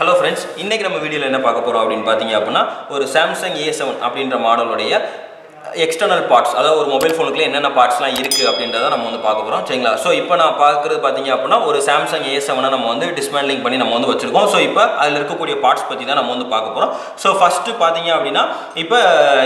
Hello friends, இன்னைக்கு நம்ம வீடியோல என்ன பார்க்க போறோம் அப்படினு பாத்தீங்க அப்படினா ஒரு Samsung A7 அப்படிங்கற மாடலுடைய external parts அதாவது ஒரு மொபைல் ஃபோனுக்குள்ள என்னென்ன பார்ட்ஸ்லாம் இருக்கு அப்படின்றத நம்ம வந்து பார்க்க போறோம் சரிங்களா சோ இப்போ நான் பார்க்கிறது பாத்தீங்க அப்படினா ஒரு Samsung A7 நம்ம வந்து dismantling பண்ணி நம்ம வந்து வச்சிருக்கோம் சோ இப்போ அதுல இருக்க கூடிய பார்ட்ஸ் பத்தி தான் நம்ம வந்து பார்க்க போறோம் சோ ஃபர்ஸ்ட் பாத்தீங்க அப்படினா இப்போ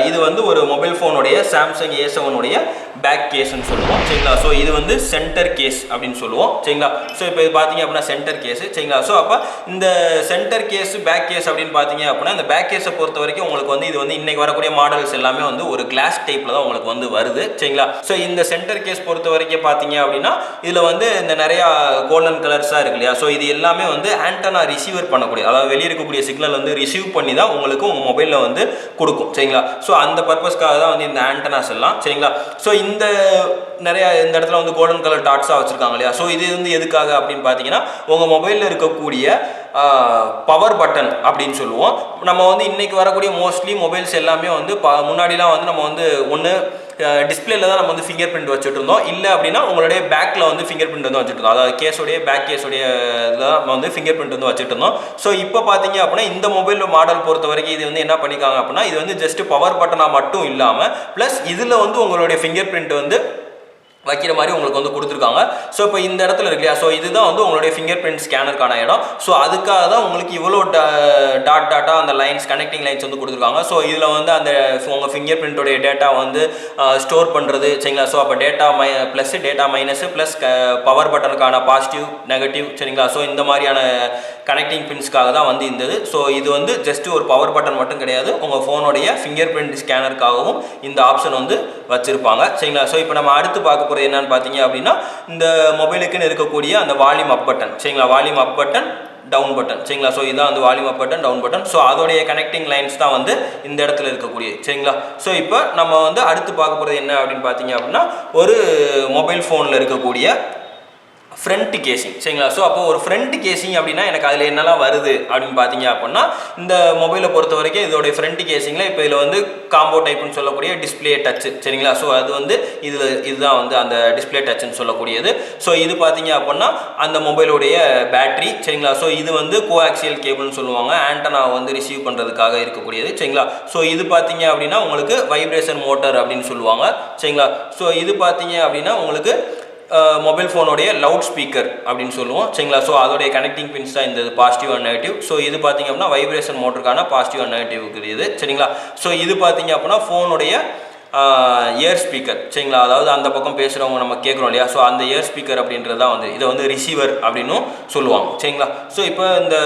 இது வந்து ஒரு மொபைல் ஃபோனுடைய Samsung A7 உடைய பேக் கேஸ் னு சொல்லுவோம் சரிங்களா சோ இது வந்து சென்டர் கேஸ் அப்படினு சொல்லுவோம் சரிங்களா சோ இப்போ இது பாத்தீங்க அப்படினா சென்டர் கேஸ் சரிங்களா சோ அப்ப இந்த சென்டர் கேஸ் பேக் கேஸ் அப்படினு பாத்தீங்க அப்படினா இந்த பேக் கேஸை பொறுத்த வரைக்கும் உங்களுக்கு வந்து இது வந்து இன்னைக்கு வரக்கூடிய மாடல்ஸ் எல்லாமே வந்து ஒரு கிளாஸ் டைப்ல தான் உங்களுக்கு வந்து வருது சரிங்களா சோ இந்த சென்டர் கேஸ் பொறுத்த வரைக்கும் பாத்தீங்க அப்படினா இதுல வந்து இந்த நிறைய கோல்டன் கலர்ஸா இருக்கு இல்லையா சோ இது எல்லாமே வந்து ஆண்டனா ரிசீவர் பண்ணக்கூடிய அதாவது வெளிய இருக்கக்கூடிய சிக்னல் வந்து ரிசீவ் பண்ணி தான் உங்களுக்கு உங்க மொபைல்ல வந்து கொடுக்கும் சரிங்களா சோ அந்த பர்பஸ்க்காக தான் வந்து இந்த ஆண்டனாஸ் எல்லாம் சரிங்களா சோ இந்த நிறைய இந்த இடத்துல வந்து கோல்டன் கலர் டாட்ஸா வச்சிருக்காங்க இல்லையா சோ இது வந்து எதுக்காக அப்படினு பாத்தீங்கன்னா உங்க மொபைல்ல இருக்கக்கூடிய பவர் பட்டன் அப்படினு சொல்லுவோம் நம்ம வந்து இன்னைக்கு வரக்கூடிய மோஸ்ட்லி மொபைல்ஸ் எல்லாமே வந்து முன்னாடிலாம் வந்து நம்ம வந்து ஒன்னு டிஸ்ப்ளேல தான் நம்ம வந்து ஃபிங்கர் பிரிண்ட் வச்சிட்டு இருந்தோம் இல்ல அப்படினா உங்களுடைய பேக்ல வந்து ஃபிங்கர் பிரிண்ட் வந்து வச்சிட்டு இருந்தோம் அதாவது கேஸோட பேக் கேஸோட நம்ம வந்து ஃபிங்கர் பிரிண்ட் வந்து வச்சிட்டு இருந்தோம் சோ இப்போ பாத்தீங்க அப்படினா இந்த மொபைல் மாடல் பொறுத்த வரைக்கும் இது வந்து என்ன பண்ணிருக்காங்க அப்படினா இது வந்து ஜஸ்ட் பவர் பட்டனா மட்டும் இல்லாம பிளஸ் இதுல வந்து உங்களுடைய ஃபிங்கர் பிரிண்ட் வந்து வைக்கிற மாதிரி உங்களுக்கு வந்து கொடுத்துருக்காங்க ஸோ இப்போ இந்த இடத்துல இருக்கு இல்லையா ஸோ இதுதான் வந்து உங்களுடைய ஃபிங்கர் பிரிண்ட் ஸ்கேனருக்கான இடம் ஸோ அதுக்காக தான் உங்களுக்கு இவ்வளோ டாட்டா அந்த லைன்ஸ் கனெக்டிங் லைன்ஸ் வந்து கொடுத்துருக்காங்க ஸோ இதில் வந்து அந்த உங்கள் ஃபிங்கர் பிரிண்டோடைய டேட்டா வந்து ஸ்டோர் பண்ணுறது சரிங்களா ஸோ அப்போ data plus data minus plus power பட்டனுக்கான பாசிட்டிவ் நெகட்டிவ் சரிங்களா ஸோ இந்த மாதிரியான கனெக்டிங் பின்ஸ்க்காக தான் வந்து இருந்தது ஸோ இது வந்து ஜஸ்ட் ஒரு பவர் பட்டன் மட்டும் கிடையாது உங்கள் ஃபோனுடைய ஃபிங்கர் பிரிண்ட் ஸ்கேனருக்காகவும் இந்த ஆப்ஷன் வந்து வச்சிருப்பாங்க சரிங்களா ஸோ இப்போ நம்ம அடுத்து பார்க்க போகிறது என்னன்னு பார்த்தீங்க அப்படின்னா இந்த மொபைலுக்குன்னு இருக்கக்கூடிய அந்த வால்யூம் அப் பட்டன் சரிங்களா volume up button down button சரிங்களா ஸோ இதான் வந்து volume up button down button so அதோடைய கனெக்டிங் லைன்ஸ் தான் வந்து இந்த இடத்துல இருக்கக்கூடிய சரிங்களா ஸோ இப்போ நம்ம வந்து அடுத்து பார்க்க போகிறது என்ன அப்படின்னு பார்த்தீங்க அப்படின்னா ஒரு மொபைல் ஃபோனில் இருக்கக்கூடிய ஃப்ரண்ட் கேசிங் சரிங்களா ஸோ அப்போ ஒரு ஃப்ரண்ட் கேசிங் அப்படின்னா எனக்கு அதில் என்னெல்லாம் வருது அப்படின்னு பார்த்தீங்க அப்படின்னா இந்த மொபைலை பொறுத்த வரைக்கும் இதோடைய ஃப்ரண்ட் கேசிங்கில் இப்போ இதில் வந்து காம்போ டைப்னு சொல்லக்கூடிய டிஸ்பிளே டச்சு சரிங்களா ஸோ அது வந்து இதுதான் வந்து அந்த டிஸ்பிளே டச்சுன்னு சொல்லக்கூடியது ஸோ இது பார்த்தீங்க அப்படின்னா அந்த மொபைலுடைய பேட்டரி சரிங்களா ஸோ இது வந்து கோஆக்சியல் கேபிள்னு சொல்லுவாங்க ஆண்டனா வந்து ரிசீவ் பண்ணுறதுக்காக இருக்கக்கூடியது சரிங்களா ஸோ இது பார்த்தீங்க அப்படின்னா உங்களுக்கு வைப்ரேஷன் மோட்டர் அப்படின்னு சொல்லுவாங்க சரிங்களா ஸோ இது பார்த்தீங்க அப்படின்னா உங்களுக்கு மொபைல் ஃபோனுடைய லவுட் ஸ்பீக்கர் அப்படின்னு சொல்லுவோம் சரிங்களா ஸோ அதோடைய கனெக்டிங் பின்ஸ் தான் இந்த பாசிட்டிவ் அண்ட் நெகட்டிவ் ஸோ இது பார்த்தீங்க அப்படின்னா வைப்ரேஷன் மோட்டருக்கான பாசிட்டிவ் அண்ட் நெகட்டிவ் இது சரிங்களா ஸோ இது பார்த்தீங்க அப்படின்னா ஃபோனுடைய இயர் ஸ்பீக்கர் சரிங்களா அதாவது அந்த பக்கம் பேசுகிறவங்க நம்ம கேட்குறோம் இல்லையா ஸோ அந்த இயர் ஸ்பீக்கர் அப்படின்றது தான் வந்து இதை வந்து ரிசீவர் அப்படின்னும் சொல்லுவாங்க சரிங்களா ஸோ இப்போ இந்த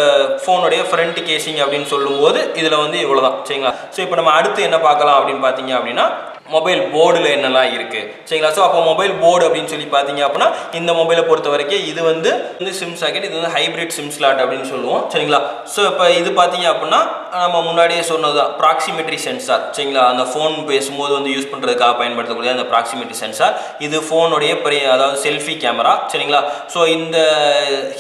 ஃபோனுடைய ஃப்ரண்ட் கேசிங் அப்படின்னு சொல்லும்போது இதில் வந்து இவ்வளோ தான் சரிங்களா ஸோ இப்போ நம்ம அடுத்து என்ன பார்க்கலாம் அப்படின்னு பார்த்தீங்க அப்படின்னா மொபைல் போர்டில் என்னெல்லாம் இருக்குது சரிங்களா ஸோ அப்போ மொபைல் போர்டு அப்படின்னு சொல்லி பார்த்தீங்க அப்படின்னா இந்த மொபைலை பொறுத்த வரைக்கும் இது வந்து சிம் சாக்கெட் இது வந்து ஹைப்ரிட் சிம் ஸ்லாட் அப்படின்னு சொல்லுவோம் சரிங்களா ஸோ இப்போ இது பார்த்தீங்க அப்படின்னா நம்ம முன்னாடியே சொன்னது ப்ராக்சிமெட்ரி சென்சார் சரிங்களா அந்த ஃபோன் பேசும்போது வந்து யூஸ் பண்ணுறதுக்காக பயன்படுத்தக்கூடிய அந்த ப்ராக்சிமெட்ரி சென்சார் இது ஃபோனுடைய அதாவது செல்ஃபி கேமரா சரிங்களா ஸோ இந்த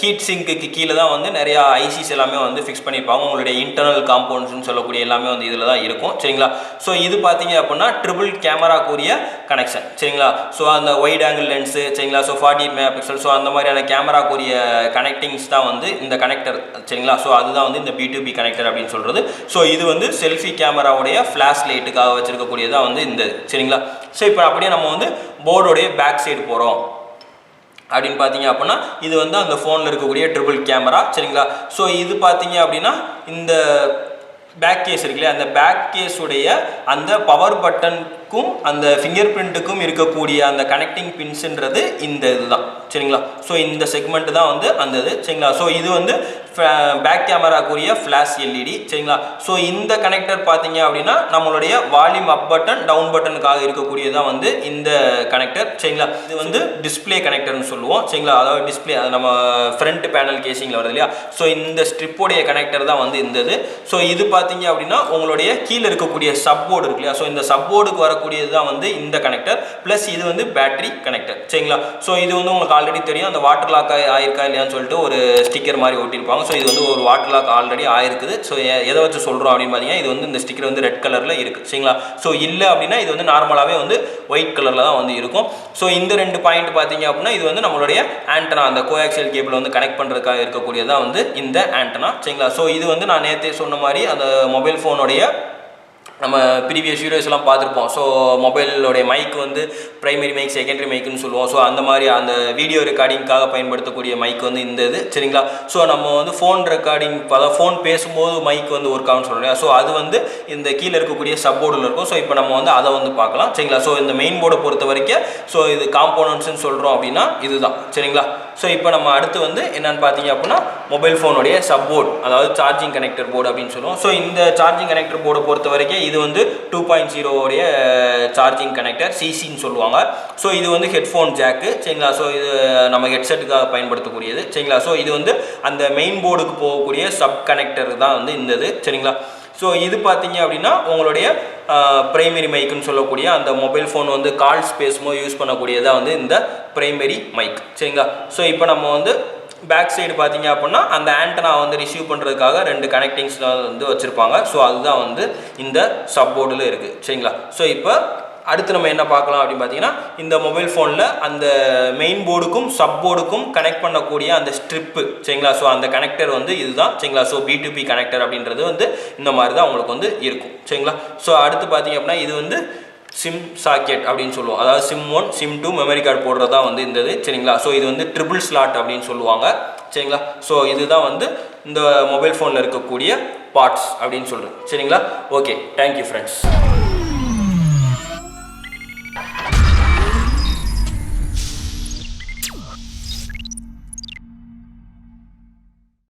ஹீட் சிங்க்கு கீழே தான் வந்து நிறையா ஐசிஸ் எல்லாமே வந்து ஃபிக்ஸ் பண்ணியிருப்பாங்க உங்களுடைய இன்டர்னல் காம்பவுண்ட்ஸ்னு சொல்லக்கூடிய எல்லாமே வந்து இதில் தான் இருக்கும் சரிங்களா ஸோ இது பார்த்தீங்க அப்படின்னா ட்ரிபிள் கேமராக்குரிய கனெக்ஷன் சரிங்களா ஸோ அந்த வைட் ஆங்கிள் லென்ஸு சரிங்களா ஸோ 48 மெகா பிக்சல் ஸோ அந்த மாதிரியான கேமராக்குரிய கனெக்டிங்ஸ் தான் வந்து இந்த கனெக்டர் சரிங்களா ஸோ அதுதான் வந்து இந்த B2B கனெக்டர் அப்படின்னு சொல்கிறது ஸோ இது வந்து செல்ஃபி கேமராவுடைய ஃப்ளாஷ் லைட்டுக்காக வச்சிருக்கக்கூடியதான் வந்து இந்த சரிங்களா ஸோ இப்போ அப்படியே நம்ம வந்து போர்டோடைய பேக் சைடு போகிறோம் அப்படின்னு பார்த்தீங்க அப்படின்னா இது வந்து அந்த ஃபோனில் இருக்கக்கூடிய ட்ரிபிள் கேமரா சரிங்களா ஸோ இது பார்த்தீங்க அப்படின்னா இந்த பேக் கேஸ் இருக்குல்லையா அந்த பேக் கேஸுடைய அந்த பவர் பட்டனுக்கும் அந்த ஃபிங்கர் பிரிண்ட்டுக்கும் இருக்கக்கூடிய அந்த கனெக்டிங் பின்ஸ்ன்றது இந்த இதுதான் சரிங்களா ஸோ இந்த செக்மெண்ட் தான் வந்து அந்த இது சரிங்களா ஸோ இது வந்து பேக் கேமராக்குரிய ஃப்ளாஷ் எல்இடி சரிங்களா ஸோ இந்த கனெக்டர் பார்த்தீங்க அப்படின்னா நம்மளுடைய வால்யூம் அப் பட்டன் டவுன் பட்டனுக்காக இருக்கக்கூடியதான் வந்து இந்த கனெக்டர் சரிங்களா இது வந்து டிஸ்பிளே கனெக்டர்னு சொல்லுவோம் சரிங்களா அதாவது டிஸ்பிளே அது நம்ம ஃப்ரண்ட் பேனல் கேசிங்கில் வருது இல்லையா ஸோ இந்த ஸ்ட்ரிப்போடைய கனெக்டர் தான் வந்து இந்த இது ஸோ இது பார்த்தீங்க அப்படின்னா உங்களுடைய கீழே இருக்கக்கூடிய சப்போர்டு இருக்கு இல்லையா, ஸோ இந்த சப்போர்டுக்கு வரக்கூடியது தான் வந்து இந்த கனெக்டர், ப்ளஸ் இது வந்து பேட்டரி கனெக்டர். சரிங்களா, ஸோ இது வந்து உங்களுக்கு ஆல்ரெடி தெரியும், அந்த வாட்டர் லாக் ஆயிருக்கா இல்லையான்னு சொல்லிட்டு ஒரு ஸ்டிக்கர் மாதிரி ஒட்டியிருப்பாங்க. ஸோ இது வந்து ஒரு வாட்டர் லாக் ஆல்ரெடி ஆயிருக்குது. ஸோ எதை வச்சு சொல்கிறோம் அப்படின்னு பார்த்தீங்கன்னா, இது வந்து இந்த ஸ்டிக்கர் வந்து ரெட் கலரில் இருக்குது. சரிங்களா, ஸோ இல்லை அப்படின்னா இது வந்து நார்மலாகவே வந்து ஒயிட் கலரில் தான் வந்து இருக்கும். ஸோ இந்த 2 பாயிண்ட் பார்த்தீங்க அப்படின்னா இது வந்து நம்மளுடைய ஆண்டனா, அந்த கோஆக்சியல் கேபிள் வந்து கனெக்ட் பண்ணுறதுக்காக இருக்கக்கூடியதான் வந்து இந்த ஆண்டனா. சரிங்களா, ஸோ இது வந்து நான் நேற்றே சொன்ன மாதிரி அந்த மொபைல் ஃபோனுடைய நம்ம ப்ரீவியஸ் வீடியோஸ்லாம் பார்த்துருப்போம். ஸோ மொபைலோடைய மைக் வந்து ப்ரைமரி மைக், செகண்டரி மைக்குன்னு சொல்லுவோம். ஸோ அந்த மாதிரி அந்த வீடியோ ரெக்கார்டிங்காக பயன்படுத்தக்கூடிய மைக் வந்து இந்த இது. சரிங்களா, ஸோ நம்ம வந்து ஃபோன் ரெக்கார்டிங், அதாவது ஃபோன் பேசும்போது மைக் வந்து ஒர்க் ஆகும்னு சொல்கிறோம். ஸோ அது வந்து இந்த கீழே இருக்கக்கூடிய சப்போர்டில் இருக்கும். ஸோ இப்போ நம்ம வந்து அதை வந்து பார்க்கலாம். சரிங்களா, ஸோ இந்த மெயின் போர்டை பொறுத்த வரைக்கும் ஸோ இது காம்போனன்ட்ஸ்ன்னு சொல்கிறோம் அப்படின்னா இதுதான். சரிங்களா, ஸோ இப்போ நம்ம அடுத்து வந்து என்னென்னு பார்த்தீங்க அப்படின்னா மொபைல் ஃபோனுடைய சப்போர்ட், அதாவது சார்ஜிங் கனெக்டர் போர்டு அப்படின்னு சொல்லுவோம். ஸோ இந்த சார்ஜிங் கனெக்டர் போர்டை பொறுத்த வரைக்கும் இது வந்து 2.0 உடைய சார்ஜிங் கனெக்டர், சிசின்னு சொல்லுவாங்க. ஸோ இது வந்து ஹெட்ஃபோன் ஜாக்கு. சரிங்களா, ஸோ இது நம்ம ஹெட்செட்டுக்காக பயன்படுத்தக்கூடியது. சரிங்களா, ஸோ இது வந்து அந்த மெயின் போர்டுக்கு போகக்கூடிய சப் கனெக்டர் தான் வந்து இந்த இது. சரிங்களா, ஸோ இது பார்த்தீங்க அப்படின்னா உங்களுடைய பிரைமரி மைக்குன்னு சொல்லக்கூடிய அந்த மொபைல் ஃபோன் வந்து கால்ஸ் பேசும்போது யூஸ் பண்ணக்கூடியதாக வந்து இந்த பிரைமரி மைக். சரிங்களா, ஸோ இப்போ நம்ம வந்து பேக் சைடு பார்த்தீங்க அப்படின்னா அந்த ஆண்டனா வந்து ரிசீவ் பண்ணுறதுக்காக 2 கனெக்டிங்ஸ் வந்து வச்சுருப்பாங்க. ஸோ அதுதான் வந்து இந்த சப்போர்டில் இருக்குது. சரிங்களா, ஸோ இப்போ அடுத்து நம்ம என்ன பார்க்கலாம் அப்படின்னு பார்த்தீங்கன்னா இந்த மொபைல் ஃபோனில் அந்த மெயின் போர்டுக்கும் சப் போர்டுக்கும் கனெக்ட் பண்ணக்கூடிய அந்த ஸ்ட்ரிப்பு. சரிங்களா, ஸோ அந்த கனெக்டர் வந்து இதுதான். சரிங்களா, ஸோ B2B கனெக்டர் அப்படின்றது வந்து இந்த மாதிரி தான் உங்களுக்கு வந்து இருக்கும். சரிங்களா, ஸோ அடுத்து பார்த்தீங்க அப்படின்னா இது வந்து சிம் சாக்கெட் அப்படின்னு சொல்லுவோம். அதாவது சிம் 1 சிம் 2 மெமரி கார்டு போடுறதா வந்து இந்த இது. சரிங்களா, ஸோ இது வந்து ட்ரிபிள் ஸ்லாட் அப்படின்னு சொல்லுவாங்க. சரிங்களா, ஸோ இதுதான் வந்து இந்த மொபைல் ஃபோனில் இருக்கக்கூடிய பார்ட்ஸ் அப்படின்னு சொல்கிறேன். சரிங்களா, ஓகே, தேங்க்யூ ஃப்ரெண்ட்ஸ்.